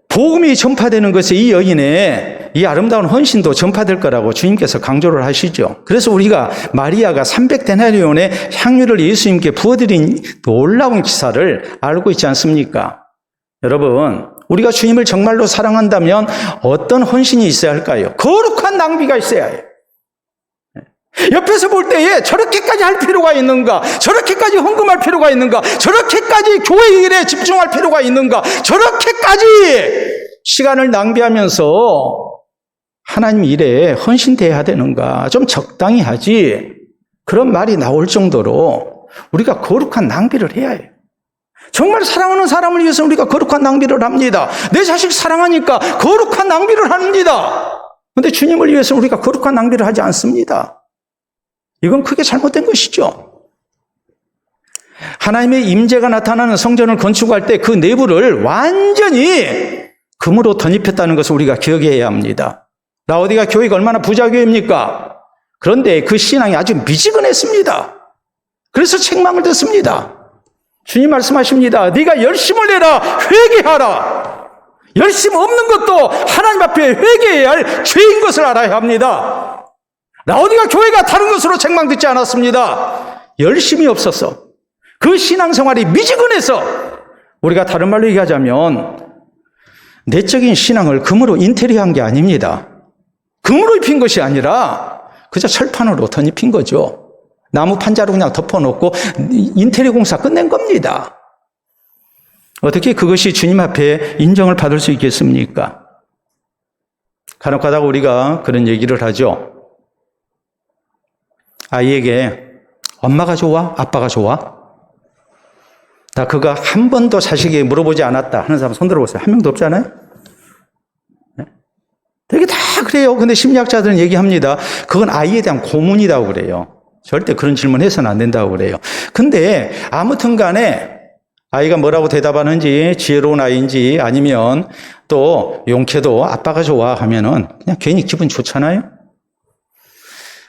복음이 전파되는 것에 이 여인의 이 아름다운 헌신도 전파될 거라고 주님께서 강조를 하시죠. 그래서 우리가 마리아가 300데나리온의 향유를 예수님께 부어드린 놀라운 기사를 알고 있지 않습니까? 여러분, 우리가 주님을 정말로 사랑한다면 어떤 헌신이 있어야 할까요? 거룩한 낭비가 있어야 해요. 옆에서 볼 때에 저렇게까지 할 필요가 있는가? 저렇게까지 헌금할 필요가 있는가? 저렇게까지 교회 일에 집중할 필요가 있는가? 저렇게까지 시간을 낭비하면서 하나님 일에 헌신돼야 되는가? 좀 적당히 하지. 그런 말이 나올 정도로 우리가 거룩한 낭비를 해야 해요. 정말 사랑하는 사람을 위해서 우리가 거룩한 낭비를 합니다. 내 자식 사랑하니까 거룩한 낭비를 합니다. 그런데 주님을 위해서 우리가 거룩한 낭비를 하지 않습니다. 이건 크게 잘못된 것이죠. 하나님의 임재가 나타나는 성전을 건축할 때 그 내부를 완전히 금으로 덧입혔다는 것을 우리가 기억해야 합니다. 라오디가 교회가 얼마나 부자 교회입니까? 그런데 그 신앙이 아주 미지근했습니다. 그래서 책망을 듣습니다. 주님 말씀하십니다. 네가 열심을 내라, 회개하라. 열심 없는 것도 하나님 앞에 회개해야 할 죄인 것을 알아야 합니다. 라오디가 교회가 다른 것으로 책망듣지 않았습니다. 열심이 없어서, 그 신앙생활이 미지근해서, 우리가 다른 말로 얘기하자면 내적인 신앙을 금으로 인테리어한 게 아닙니다. 금으로 입힌 것이 아니라 그저 철판으로 덧입힌 거죠. 나무 판자로 그냥 덮어놓고 인테리어 공사 끝낸 겁니다. 어떻게 그것이 주님 앞에 인정을 받을 수 있겠습니까? 간혹 가다가 우리가 그런 얘기를 하죠. 아이에게 엄마가 좋아? 아빠가 좋아? 나 그거 한 번도 자식에게 물어보지 않았다 하는 사람 손 들어보세요. 한 명도 없잖아요? 네? 되게 다 그래요. 근데 심리학자들은 얘기합니다. 그건 아이에 대한 고문이라고 그래요. 절대 그런 질문 해서는 안 된다고 그래요. 근데 아무튼 간에 아이가 뭐라고 대답하는지, 지혜로운 아이인지 아니면 또 용케도 아빠가 좋아 하면은 그냥 괜히 기분 좋잖아요?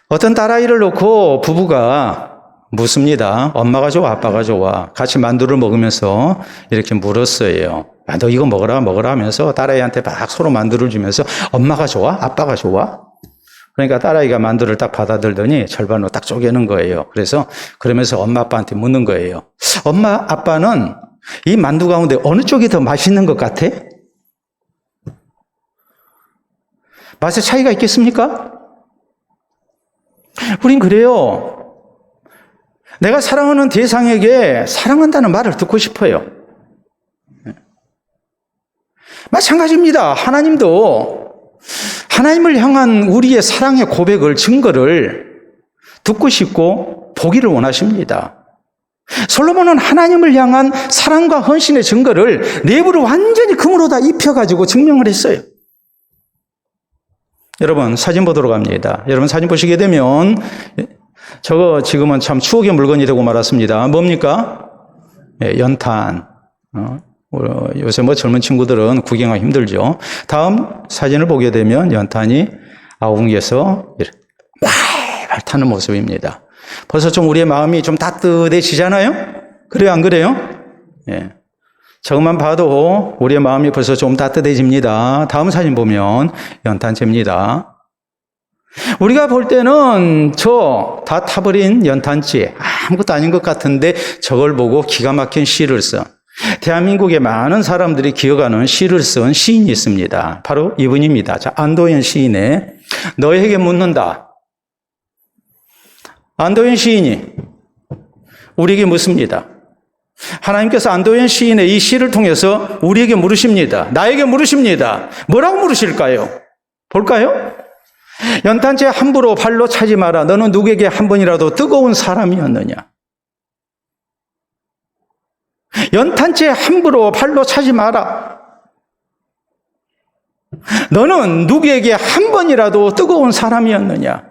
어떤 딸아이를 놓고 부부가 묻습니다. 엄마가 좋아, 아빠가 좋아. 같이 만두를 먹으면서 이렇게 물었어요. 야, 너 이거 먹어라 하면서 딸아이한테 막 서로 만두를 주면서 엄마가 좋아, 아빠가 좋아? 그러니까 딸아이가 만두를 딱 받아들더니 절반으로 딱 쪼개는 거예요. 그러면서 엄마, 아빠한테 묻는 거예요. 엄마, 아빠는 이 만두 가운데 어느 쪽이 더 맛있는 것 같아? 맛의 차이가 있겠습니까? 우린 그래요. 내가 사랑하는 대상에게 사랑한다는 말을 듣고 싶어요. 마찬가지입니다. 하나님도 하나님을 향한 우리의 사랑의 고백을, 증거를 듣고 싶고 보기를 원하십니다. 솔로몬은 하나님을 향한 사랑과 헌신의 증거를 내부를 완전히 금으로 다 입혀가지고 증명을 했어요. 여러분, 사진 보도록 합니다. 여러분, 사진 보시게 되면 저거 지금은 참 추억의 물건이 되고 말았습니다. 뭡니까? 예, 연탄. 요새 뭐 젊은 친구들은 구경하기 힘들죠. 다음 사진을 보게 되면 연탄이 아웅에서 활활 타는 모습입니다. 벌써 좀 우리의 마음이 좀 따뜻해지잖아요? 그래요, 안 그래요? 예. 저것만 봐도 우리의 마음이 벌써 좀 따뜻해집니다. 다음 사진 보면 연탄재입니다. 우리가 볼 때는 저 다 타버린 연탄재, 아무것도 아닌 것 같은데 저걸 보고 기가 막힌 시를 쓴, 대한민국의 많은 사람들이 기억하는 시를 쓴 시인이 있습니다. 바로 이분입니다. 자, 안도현 시인의 너에게 묻는다. 안도현 시인이 우리에게 묻습니다. 하나님께서 안도현 시인의 이 시를 통해서 우리에게 물으십니다. 나에게 물으십니다. 뭐라고 물으실까요? 볼까요? 연탄재 함부로 발로 차지 마라. 너는 누구에게 한 번이라도 뜨거운 사람이었느냐? 연탄재 함부로 발로 차지 마라. 너는 누구에게 한 번이라도 뜨거운 사람이었느냐?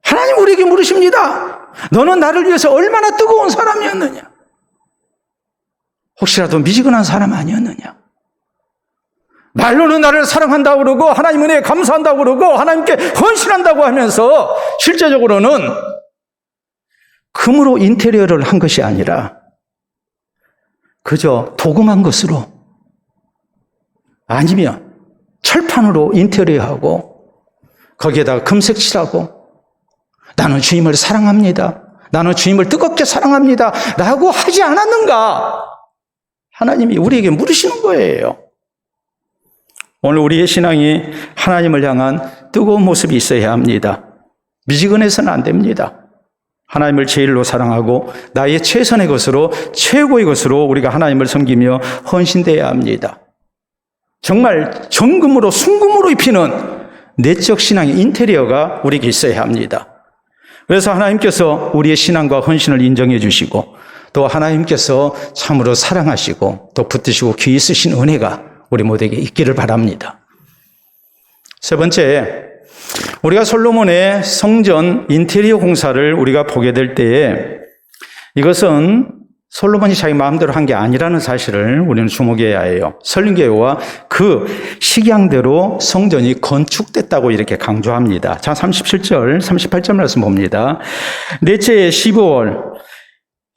하나님 우리에게 물으십니다. 너는 나를 위해서 얼마나 뜨거운 사람이었느냐? 혹시라도 미지근한 사람 아니었느냐? 말로는 나를 사랑한다고 그러고 하나님 은혜에 감사한다고 그러고 하나님께 헌신한다고 하면서 실제적으로는 금으로 인테리어를 한 것이 아니라 그저 도금한 것으로, 아니면 철판으로 인테리어하고 거기에다가 금색 칠하고 나는 주님을 사랑합니다, 나는 주님을 뜨겁게 사랑합니다 라고 하지 않았는가? 하나님이 우리에게 물으시는 거예요. 오늘 우리의 신앙이 하나님을 향한 뜨거운 모습이 있어야 합니다. 미지근해서는 안 됩니다. 하나님을 제일로 사랑하고 나의 최선의 것으로, 최고의 것으로 우리가 하나님을 섬기며 헌신되어야 합니다. 정말 정금으로 순금으로 입히는 내적 신앙의 인테리어가 우리에게 있어야 합니다. 그래서 하나님께서 우리의 신앙과 헌신을 인정해 주시고 또 하나님께서 참으로 사랑하시고 또 붙드시고 귀히 쓰신 은혜가 우리 모두에게 있기를 바랍니다. 세 번째, 우리가 솔로몬의 성전 인테리어 공사를 우리가 보게 될 때에 이것은 솔로몬이 자기 마음대로 한 게 아니라는 사실을 우리는 주목해야 해요. 설계와 그 식양대로 성전이 건축됐다고 이렇게 강조합니다. 자, 37절, 38절 말씀 봅니다. 넷째 15월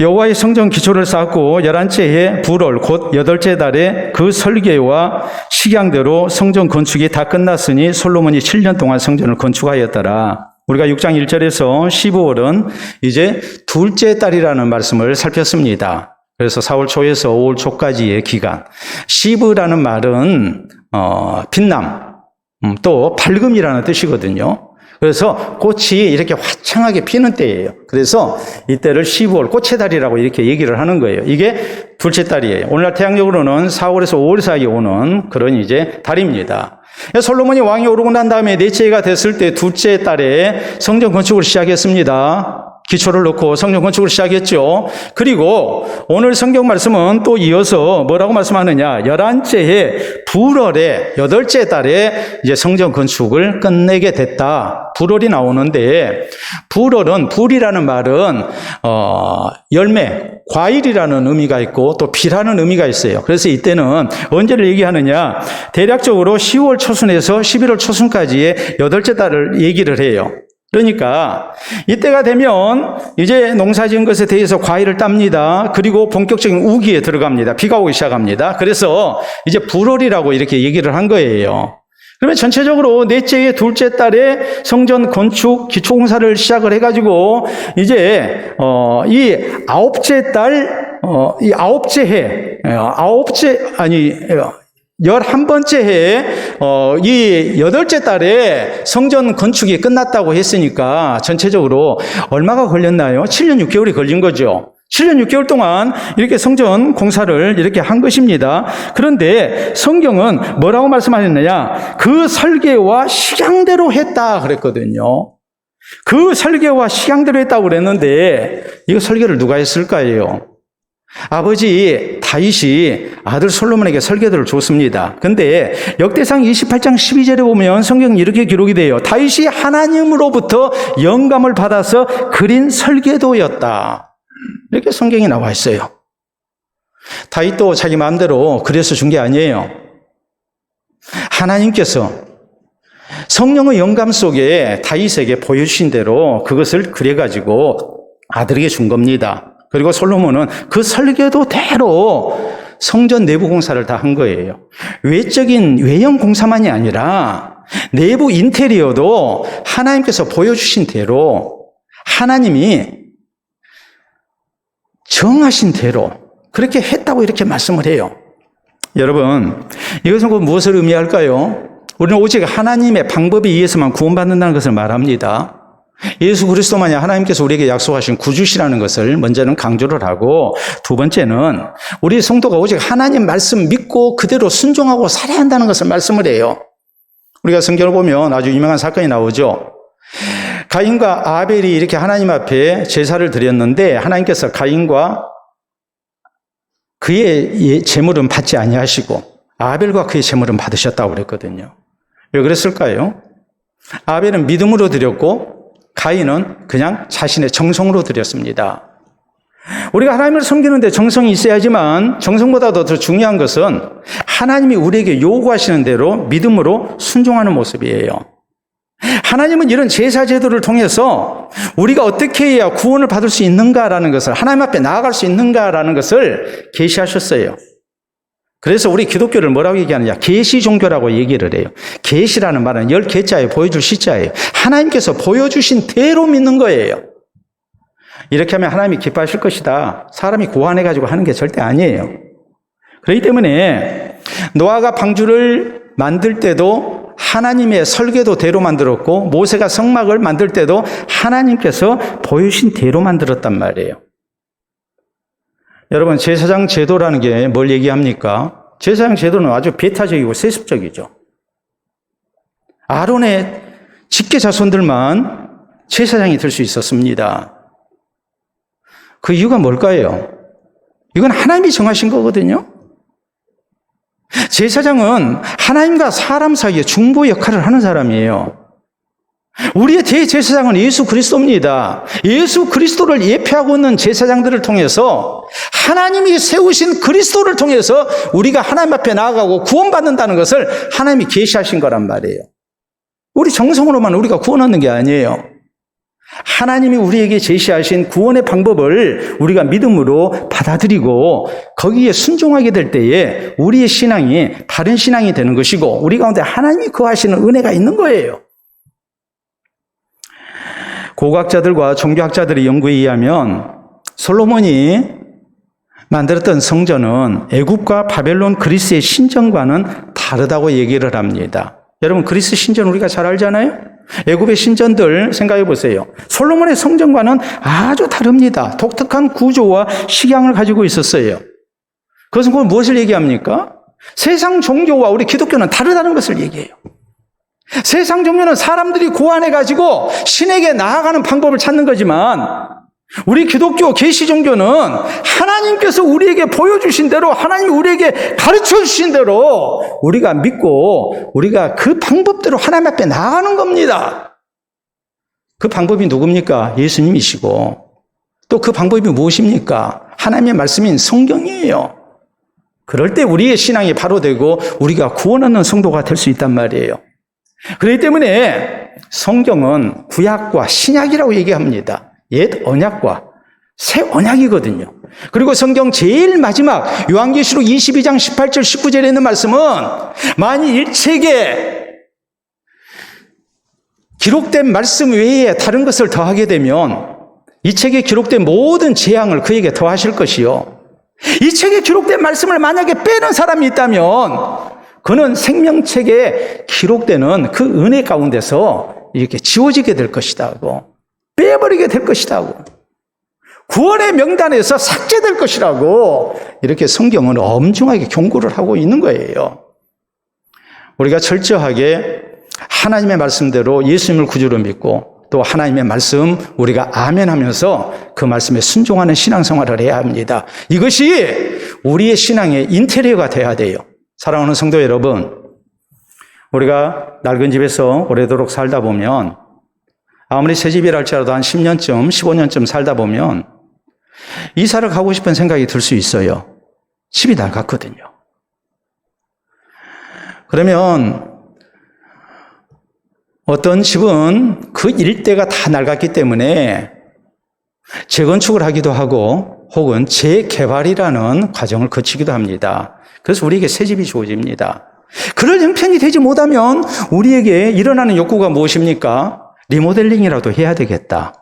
여호와의 성전 기초를 쌓고 11째 불월 곧 8째 달에 그 설계와 식양대로 성전 건축이 다 끝났으니 솔로몬이 7년 동안 성전을 건축하였더라. 우리가 6장 1절에서 15월은 이제 둘째 달이라는 말씀을 살폈습니다. 그래서 4월 초에서 5월 초까지의 기간. 시브라는 말은 빛남, 또 밝음이라는 뜻이거든요. 그래서 꽃이 이렇게 화창하게 피는 때예요. 그래서 이때를 15월 꽃의 달이라고 이렇게 얘기를 하는 거예요. 이게 둘째 달이에요. 오늘날 태양적으로는 4월에서 5월 사이에 오는 그런 이제 달입니다. 솔로몬이 왕이 오르고 난 다음에 넷째가 됐을 때 둘째 달에 성전 건축을 시작했습니다. 기초를 넣고 성전 건축을 시작했죠. 그리고 오늘 성경 말씀은 또 이어서 뭐라고 말씀하느냐? 11째 불월에 8째 달에 이제 성전 건축을 끝내게 됐다. 불월이 나오는데 불월은 불이라는 말은 열매, 과일이라는 의미가 있고 또 비라는 의미가 있어요. 그래서 이때는 언제를 얘기하느냐? 대략적으로 10월 초순에서 11월 초순까지의 8째 달을 얘기를 해요. 그러니까 이때가 되면 이제 농사 지은 것에 대해서 과일을 땁니다. 그리고 본격적인 우기에 들어갑니다. 비가 오기 시작합니다. 그래서 이제 불월이라고 이렇게 얘기를 한 거예요. 그러면 전체적으로 넷째에 둘째 달에 성전 건축 기초공사를 시작을 해가지고 이제 이 아홉째 달, 이 아홉째 해, 11번째 해에 이 8째 달에 성전 건축이 끝났다고 했으니까 전체적으로 얼마가 걸렸나요? 7년 6개월이 걸린 거죠. 7년 6개월 동안 이렇게 성전 공사를 이렇게 한 것입니다. 그런데 성경은 뭐라고 말씀하셨느냐? 그 설계와 식양대로 했다 그랬거든요. 그 설계와 식양대로 했다고 그랬는데 이거 설계를 누가 했을까요? 아버지 다윗이 아들 솔로몬에게 설계도를 줬습니다. 근데 역대상 28장 12절에 보면 성경이 이렇게 기록이 돼요. 다윗이 하나님으로부터 영감을 받아서 그린 설계도였다. 이렇게 성경이 나와 있어요. 다윗도 자기 마음대로 그래서 준 게 아니에요. 하나님께서 성령의 영감 속에 다윗에게 보여주신 대로 그것을 그려가지고 아들에게 준 겁니다. 그리고 솔로몬은 그 설계도대로 성전 내부 공사를 다 한 거예요. 외적인 외형 공사만이 아니라 내부 인테리어도 하나님께서 보여주신 대로 하나님이 정하신 대로 그렇게 했다고 이렇게 말씀을 해요. 여러분, 이것은 무엇을 의미할까요? 우리는 오직 하나님의 방법에 의해서만 구원받는다는 것을 말합니다. 예수 그리스도만이 하나님께서 우리에게 약속하신 구주시라는 것을 먼저는 강조를 하고, 두 번째는 우리 성도가 오직 하나님 말씀 믿고 그대로 순종하고 살아야 한다는 것을 말씀을 해요. 우리가 성경을 보면 아주 유명한 사건이 나오죠. 가인과 아벨이 이렇게 하나님 앞에 제사를 드렸는데 하나님께서 가인과 그의 제물은 받지 아니하시고 아벨과 그의 제물은 받으셨다고 그랬거든요. 왜 그랬을까요? 아벨은 믿음으로 드렸고 가인은 그냥 자신의 정성으로 드렸습니다. 우리가 하나님을 섬기는데 정성이 있어야지만 정성보다도 더 중요한 것은 하나님이 우리에게 요구하시는 대로 믿음으로 순종하는 모습이에요. 하나님은 이런 제사 제도를 통해서 우리가 어떻게 해야 구원을 받을 수 있는가라는 것을, 하나님 앞에 나아갈 수 있는가라는 것을 계시하셨어요. 그래서 우리 기독교를 뭐라고 얘기하느냐? 계시 종교라고 얘기를 해요. 계시라는 말은 10개자에 보여줄 시자예요. 하나님께서 보여주신 대로 믿는 거예요. 이렇게 하면 하나님이 기뻐하실 것이다. 사람이 고안해가지고 하는 게 절대 아니에요. 그렇기 때문에 노아가 방주를 만들 때도 하나님의 설계도대로 만들었고, 모세가 성막을 만들 때도 하나님께서 보여주신 대로 만들었단 말이에요. 여러분, 제사장 제도라는 게 뭘 얘기합니까? 제사장 제도는 아주 배타적이고 세습적이죠. 아론의 직계 자손들만 제사장이 될 수 있었습니다. 그 이유가 뭘까요? 이건 하나님이 정하신 거거든요. 제사장은 하나님과 사람 사이에 중보 역할을 하는 사람이에요. 우리의 대제사장은 예수 그리스도입니다. 예수 그리스도를 예표하고 있는 제사장들을 통해서 하나님이 세우신 그리스도를 통해서 우리가 하나님 앞에 나아가고 구원받는다는 것을 하나님이 계시하신 거란 말이에요. 우리 정성으로만 우리가 구원 얻는 게 아니에요. 하나님이 우리에게 제시하신 구원의 방법을 우리가 믿음으로 받아들이고 거기에 순종하게 될 때에 우리의 신앙이 다른 신앙이 되는 것이고 우리 가운데 하나님이 거하시는 은혜가 있는 거예요. 고고학자들과 종교학자들의 연구에 의하면 솔로몬이 만들었던 성전은 애굽과 바벨론, 그리스의 신전과는 다르다고 얘기를 합니다. 여러분, 그리스 신전 우리가 잘 알잖아요? 애굽의 신전들 생각해 보세요. 솔로몬의 성전과는 아주 다릅니다. 독특한 구조와 식양을 가지고 있었어요. 그것은 그걸 무엇을 얘기합니까? 세상 종교와 우리 기독교는 다르다는 것을 얘기해요. 세상 종교는 사람들이 고안해가지고 신에게 나아가는 방법을 찾는 거지만 우리 기독교 계시 종교는 하나님께서 우리에게 보여주신 대로, 하나님이 우리에게 가르쳐 주신 대로 우리가 믿고 우리가 그 방법대로 하나님 앞에 나아가는 겁니다. 그 방법이 누굽니까? 예수님이시고, 또 그 방법이 무엇입니까? 하나님의 말씀인 성경이에요. 그럴 때 우리의 신앙이 바로 되고 우리가 구원 얻는 성도가 될 수 있단 말이에요. 그렇기 때문에 성경은 구약과 신약이라고 얘기합니다. 옛 언약과 새 언약이거든요. 그리고 성경 제일 마지막 요한계시록 22장 18절 19절에 있는 말씀은 만일 이 책에 기록된 말씀 외에 다른 것을 더하게 되면 이 책에 기록된 모든 재앙을 그에게 더하실 것이요, 이 책에 기록된 말씀을 만약에 빼는 사람이 있다면 그는 생명책에 기록되는 그 은혜 가운데서 이렇게 지워지게 될 것이다고, 빼버리게 될 것이라고, 구원의 명단에서 삭제될 것이라고 이렇게 성경은 엄중하게 경고를 하고 있는 거예요. 우리가 철저하게 하나님의 말씀대로 예수님을 구주로 믿고 또 하나님의 말씀 우리가 아멘하면서 그 말씀에 순종하는 신앙생활을 해야 합니다. 이것이 우리의 신앙의 인테리어가 돼야 돼요. 사랑하는 성도 여러분, 우리가 낡은 집에서 오래도록 살다 보면 아무리 새 집이라 할지라도 한 10년쯤, 15년쯤 살다 보면 이사를 가고 싶은 생각이 들 수 있어요. 집이 낡았거든요. 그러면 어떤 집은 그 일대가 다 낡았기 때문에 재건축을 하기도 하고 혹은 재개발이라는 과정을 거치기도 합니다. 그래서 우리에게 새 집이 주어집니다. 그럴 형편이 되지 못하면 우리에게 일어나는 욕구가 무엇입니까? 리모델링이라도 해야 되겠다.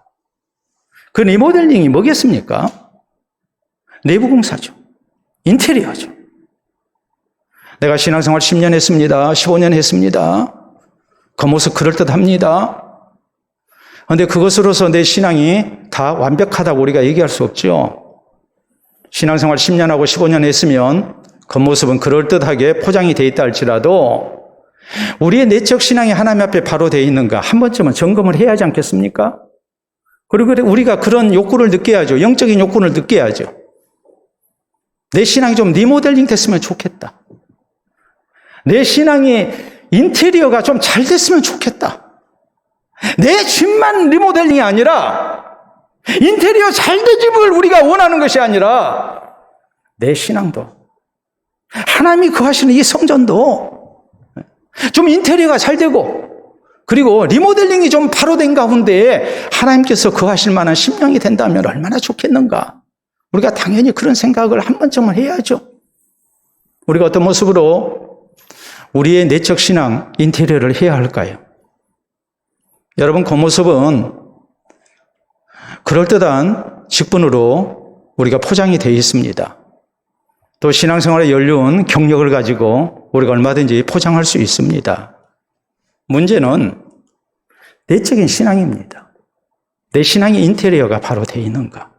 그 리모델링이 뭐겠습니까? 내부 공사죠. 인테리어죠. 내가 신앙생활 10년 했습니다. 15년 했습니다. 겉모습 그럴듯합니다. 그런데 그것으로서 내 신앙이 다 완벽하다고 우리가 얘기할 수 없죠. 신앙생활 10년하고 15년 했으면 겉모습은 그럴듯하게 포장이 되어 있다 할지라도 우리의 내적 신앙이 하나님 앞에 바로 되어 있는가 한 번쯤은 점검을 해야 하지 않겠습니까? 그리고 우리가 그런 욕구를 느껴야죠. 영적인 욕구를 느껴야죠. 내 신앙이 좀 리모델링 됐으면 좋겠다. 내 신앙이 인테리어가 좀 잘 됐으면 좋겠다. 내 집만 리모델링이 아니라 인테리어 잘 된 집을 우리가 원하는 것이 아니라 내 신앙도 하나님이 거하시는 이 성전도 좀 인테리어가 잘 되고 그리고 리모델링이 좀 바로 된 가운데 하나님께서 거하실 만한 심령이 된다면 얼마나 좋겠는가. 우리가 당연히 그런 생각을 한 번쯤은 해야죠. 우리가 어떤 모습으로 우리의 내적 신앙 인테리어를 해야 할까요? 여러분, 그 모습은 그럴듯한 직분으로 우리가 포장이 되어 있습니다. 또 신앙생활에 연륜 경력을 가지고 우리가 얼마든지 포장할 수 있습니다. 문제는 내적인 신앙입니다. 내 신앙의 인테리어가 바로 되어 있는가?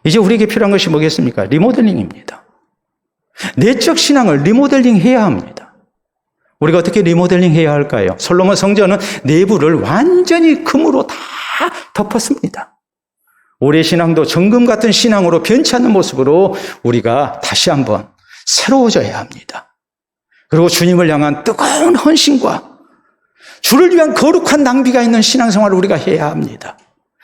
이제 우리에게 필요한 것이 뭐겠습니까? 리모델링입니다. 내적 신앙을 리모델링 해야 합니다. 우리가 어떻게 리모델링 해야 할까요? 솔로몬 성전은 내부를 완전히 금으로 다 덮었습니다. 우리의 신앙도 정금 같은 신앙으로 변치 않는 모습으로 우리가 다시 한번 새로워져야 합니다. 그리고 주님을 향한 뜨거운 헌신과 주를 위한 거룩한 낭비가 있는 신앙생활을 우리가 해야 합니다.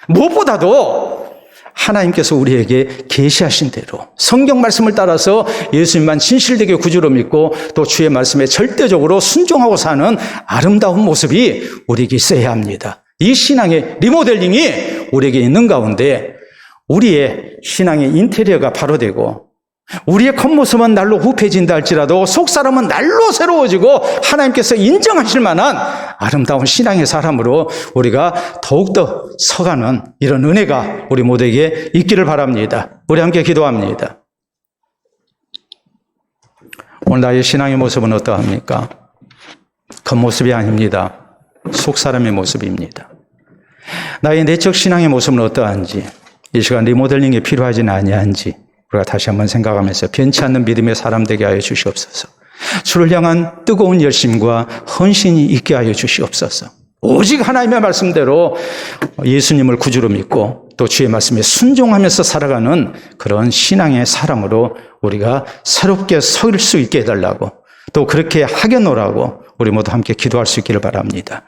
무엇보다도 하나님께서 우리에게 계시하신 대로 성경 말씀을 따라서 예수님만 진실되게 구주로 믿고 또 주의 말씀에 절대적으로 순종하고 사는 아름다운 모습이 우리에게 있어야 합니다. 이 신앙의 리모델링이 우리에게 있는 가운데 우리의 신앙의 인테리어가 바로 되고 우리의 겉모습은 날로 후패진다 할지라도 속사람은 날로 새로워지고 하나님께서 인정하실 만한 아름다운 신앙의 사람으로 우리가 더욱더 서가는 이런 은혜가 우리 모두에게 있기를 바랍니다. 우리 함께 기도합니다. 오늘 나의 신앙의 모습은 어떠합니까? 겉모습이 아닙니다. 속사람의 모습입니다. 나의 내적 신앙의 모습은 어떠한지, 이 시간 리모델링이 필요하지는 아니한지 우리가 다시 한번 생각하면서 변치 않는 믿음의 사람 되게 하여 주시옵소서. 주를 향한 뜨거운 열심과 헌신이 있게 하여 주시옵소서. 오직 하나님의 말씀대로 예수님을 구주로 믿고 또 주의 말씀에 순종하면서 살아가는 그런 신앙의 사람으로 우리가 새롭게 설 수 있게 해달라고 또 그렇게 하겠노라고 우리 모두 함께 기도할 수 있기를 바랍니다.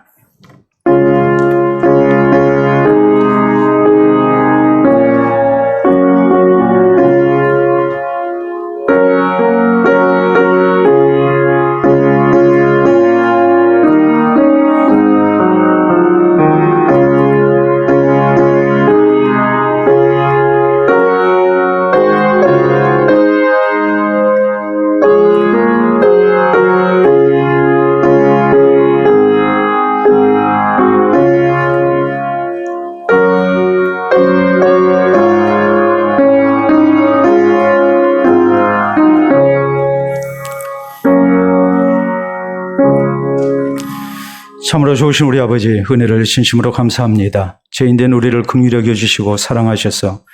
참으로 좋으신 우리 아버지 은혜를 진심으로 감사합니다. 죄인된 우리를 긍휼히 여겨주시고 사랑하셔서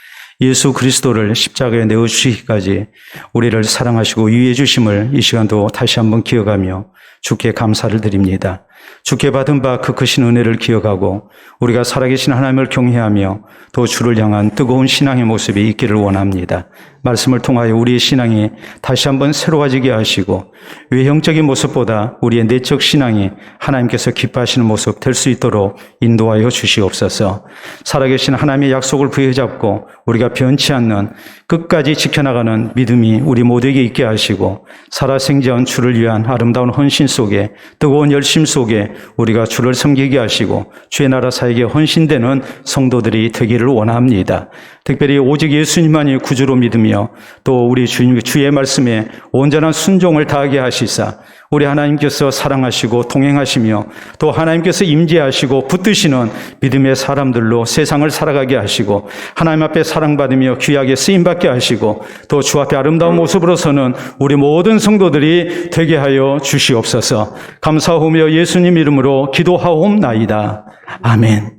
예수 그리스도를 십자가에 내어주시기까지 우리를 사랑하시고 위해 주심을 이 시간도 다시 한번 기억하며 주께 감사를 드립니다. 주께 받은 바 그 크신 은혜를 기억하고 우리가 살아계신 하나님을 경외하며 또 주를 향한 뜨거운 신앙의 모습이 있기를 원합니다. 말씀을 통하여 우리의 신앙이 다시 한번 새로워지게 하시고 외형적인 모습보다 우리의 내적 신앙이 하나님께서 기뻐하시는 모습 될 수 있도록 인도하여 주시옵소서. 살아계신 하나님의 약속을 부여잡고 우리가 변치 않는 끝까지 지켜나가는 믿음이 우리 모두에게 있게 하시고 살아생전 주를 위한 아름다운 헌신 속에 뜨거운 열심 속에 우리가 주를 섬기게 하시고 주의 나라 사역에 헌신되는 성도들이 되기를 원합니다. 특별히 오직 예수님만이 구주로 믿으며 또 우리 주의 말씀에 온전한 순종을 다하게 하시사 우리 하나님께서 사랑하시고 동행하시며 또 하나님께서 임재하시고 붙드시는 믿음의 사람들로 세상을 살아가게 하시고 하나님 앞에 사랑받으며 귀하게 쓰임받게 하시고 또 주 앞에 아름다운 모습으로서는 우리 모든 성도들이 되게 하여 주시옵소서. 감사하며 예수님 이름으로 기도하옵나이다. 아멘.